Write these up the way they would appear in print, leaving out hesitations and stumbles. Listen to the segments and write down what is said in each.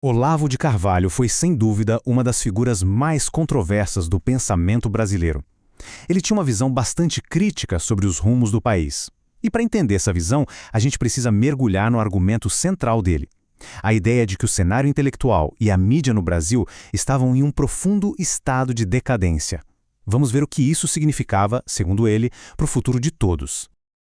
Olavo de Carvalho foi, sem dúvida, uma das figuras mais controversas do pensamento brasileiro. Ele tinha uma visão bastante crítica sobre os rumos do país. E para entender essa visão, a gente precisa mergulhar no argumento central dele. A ideia de que o cenário intelectual e a mídia no Brasil estavam em um profundo estado de decadência. Vamos ver o que isso significava, segundo ele, para o futuro de todos.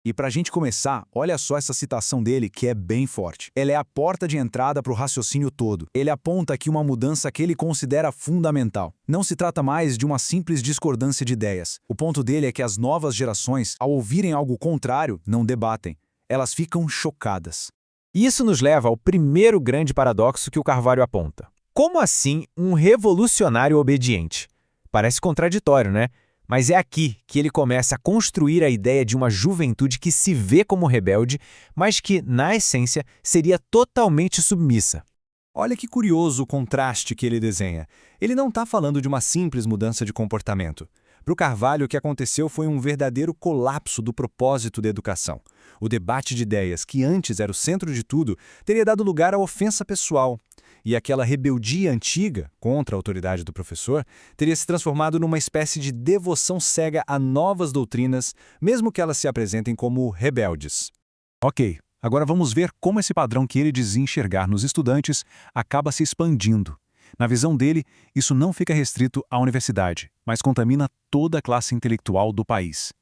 E para a gente começar, olha só essa citação dele, que é bem forte. Ela é a porta de entrada para o raciocínio todo. Ele aponta aqui uma mudança que ele considera fundamental. Não se trata mais de uma simples discordância de ideias. O ponto dele é que as novas gerações, ao ouvirem algo contrário, não debatem. Elas ficam chocadas. Isso nos leva ao primeiro grande paradoxo que o Carvalho aponta. Como assim um revolucionário obediente? Parece contraditório, né? Mas é aqui que ele começa a construir a ideia de uma juventude que se vê como rebelde, mas que, na essência, seria totalmente submissa. Olha que curioso o contraste que ele desenha. Ele não está falando de uma simples mudança de comportamento. Para o Carvalho, o que aconteceu foi um verdadeiro colapso do propósito da educação. O debate de ideias, que antes era o centro de tudo, teria dado lugar à ofensa pessoal. E aquela rebeldia antiga contra a autoridade do professor teria se transformado numa espécie de devoção cega a novas doutrinas, mesmo que elas se apresentem como rebeldes. Ok, agora vamos ver como esse padrão que ele dizia enxergar nos estudantes acaba se expandindo. Na visão dele, isso não fica restrito à universidade, mas contamina toda a classe intelectual do país.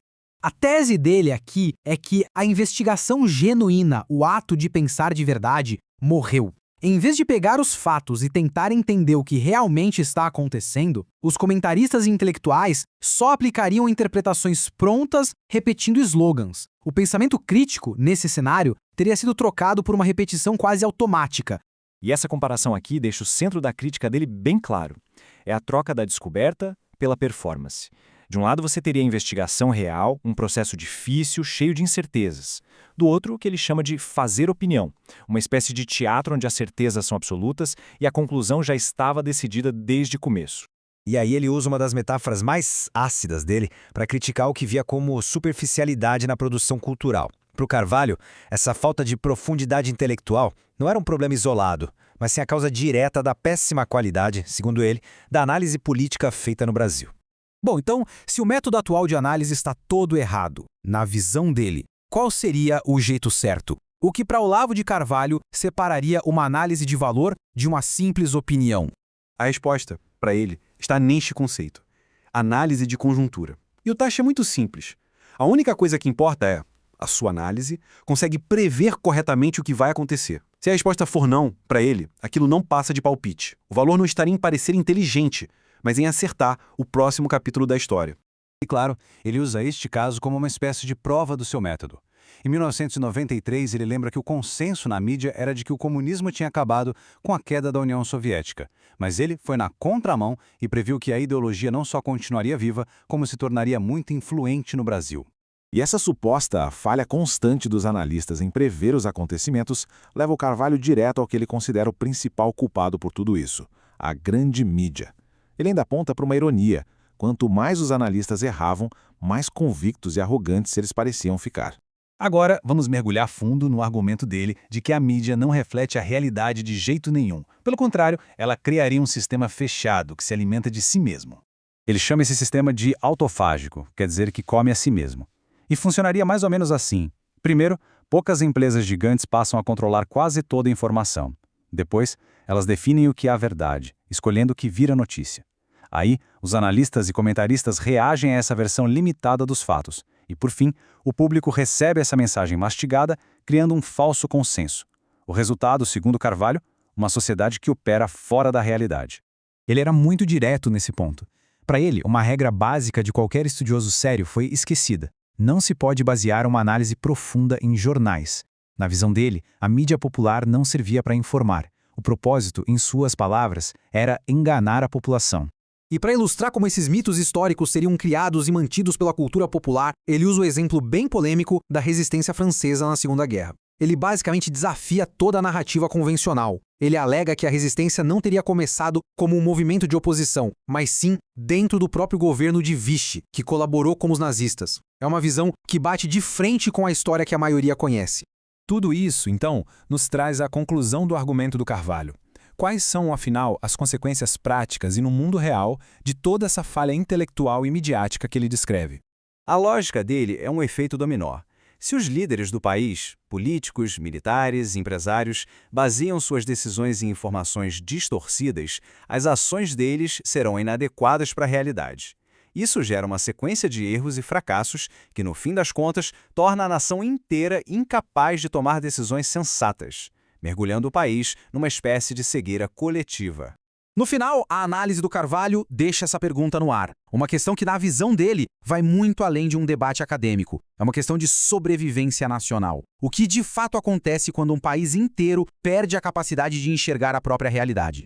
A tese dele aqui é que a investigação genuína, o ato de pensar de verdade, morreu. Em vez de pegar os fatos e tentar entender o que realmente está acontecendo, os comentaristas intelectuais só aplicariam interpretações prontas, repetindo slogans. O pensamento crítico, nesse cenário, teria sido trocado por uma repetição quase automática. E essa comparação aqui deixa o centro da crítica dele bem claro. É a troca da descoberta pela performance. De um lado você teria a investigação real, um processo difícil, cheio de incertezas. Do outro, o que ele chama de fazer opinião, uma espécie de teatro onde as certezas são absolutas e a conclusão já estava decidida desde o começo. E aí ele usa uma das metáforas mais ácidas dele para criticar o que via como superficialidade na produção cultural. Para o Carvalho, essa falta de profundidade intelectual não era um problema isolado, mas sim a causa direta da péssima qualidade, segundo ele, da análise política feita no Brasil. Bom, então, se o método atual de análise está todo errado, na visão dele, qual seria o jeito certo? O que para Olavo de Carvalho separaria uma análise de valor de uma simples opinião? A resposta, para ele, está neste conceito: análise de conjuntura. E o taxa é muito simples. A única coisa que importa é: a sua análise consegue prever corretamente o que vai acontecer. Se a resposta for não, para ele, aquilo não passa de palpite. O valor não estaria em parecer inteligente, mas em acertar o próximo capítulo da história. E claro, ele usa este caso como uma espécie de prova do seu método. Em 1993, ele lembra que o consenso na mídia era de que o comunismo tinha acabado com a queda da União Soviética, mas ele foi na contramão e previu que a ideologia não só continuaria viva, como se tornaria muito influente no Brasil. E essa suposta falha constante dos analistas em prever os acontecimentos leva o Carvalho direto ao que ele considera o principal culpado por tudo isso: a grande mídia. Ele ainda aponta para uma ironia: quanto mais os analistas erravam, mais convictos e arrogantes eles pareciam ficar. Agora, vamos mergulhar fundo no argumento dele de que a mídia não reflete a realidade de jeito nenhum. Pelo contrário, ela criaria um sistema fechado que se alimenta de si mesmo. Ele chama esse sistema de autofágico, quer dizer que come a si mesmo. E funcionaria mais ou menos assim. Primeiro, poucas empresas gigantes passam a controlar quase toda a informação. Depois, elas definem o que é a verdade, escolhendo o que vira notícia. Aí, os analistas e comentaristas reagem a essa versão limitada dos fatos. E, por fim, o público recebe essa mensagem mastigada, criando um falso consenso. O resultado, segundo Carvalho, uma sociedade que opera fora da realidade. Ele era muito direto nesse ponto. Para ele, uma regra básica de qualquer estudioso sério foi esquecida. Não se pode basear uma análise profunda em jornais. Na visão dele, a mídia popular não servia para informar. O propósito, em suas palavras, era enganar a população. E para ilustrar como esses mitos históricos seriam criados e mantidos pela cultura popular, ele usa o exemplo bem polêmico da resistência francesa na Segunda Guerra. Ele basicamente desafia toda a narrativa convencional. Ele alega que a resistência não teria começado como um movimento de oposição, mas sim dentro do próprio governo de Vichy, que colaborou com os nazistas. É uma visão que bate de frente com a história que a maioria conhece. Tudo isso, então, nos traz à conclusão do argumento do Carvalho. Quais são, afinal, as consequências práticas e no mundo real de toda essa falha intelectual e midiática que ele descreve? A lógica dele é um efeito dominó. Se os líderes do país, políticos, militares, empresários, baseiam suas decisões em informações distorcidas, as ações deles serão inadequadas para a realidade. Isso gera uma sequência de erros e fracassos que, no fim das contas, torna a nação inteira incapaz de tomar decisões sensatas, mergulhando o país numa espécie de cegueira coletiva. No final, a análise do Carvalho deixa essa pergunta no ar. Uma questão que, na visão dele, vai muito além de um debate acadêmico. É uma questão de sobrevivência nacional. O que de fato acontece quando um país inteiro perde a capacidade de enxergar a própria realidade?